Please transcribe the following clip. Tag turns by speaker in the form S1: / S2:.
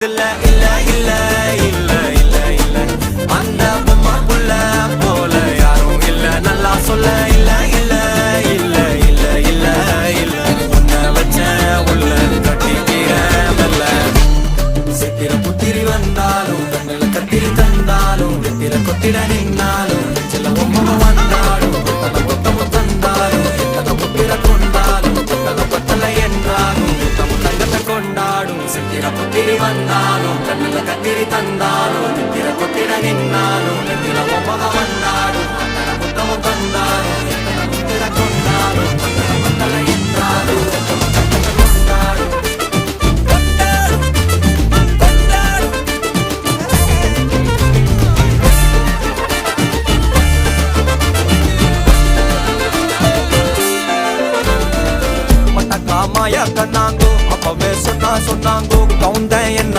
S1: பக்கத்துல இல்ல இல்ல இல்ல இல்ல இல்ல அந்த பொம்மை புள்ள போல யாரும் இல்ல நல்லா சொல்ல இல்ல இல்ல இல்ல இல்ல இல்ல இல்ல உன்னை வச்ச உள்ள கட்டிக்கிற மெல்ல சித்திர புத்திரி வந்தாலும் கண்ணுல கத்திரி தந்தாலும் வெத்திர கொத்திட நின்னாலும் சில பொம்மை வந்தாலும் கொத்தல கொத்தமும் தந்தாலும் எத்தனை புத்திர கொண்டாலும் கொத்தல கொத்தல என்றாலும் கொத்தமும் தங்கத்தை கொண்டாடும் சித்திர புத்திரி வந்தாலும் கண்ணுல கத்திரி தந்தாலும் வெத்திர கொத்திட நின்னாலும் வெத்திர பொம்மை வந்தாலும் கொத்தல கொத்தமும் தந்தாலும் எத்தனை புத்திர கொண்டாலும் கொத்தல கொத்தல என்றாலும் கொத்தமும் தங்கத்தை கொண்டாடும் மாயா கண்ணாங்கோ அப்பவே சொன்னாங்கோ கவுந்தேன் என்ன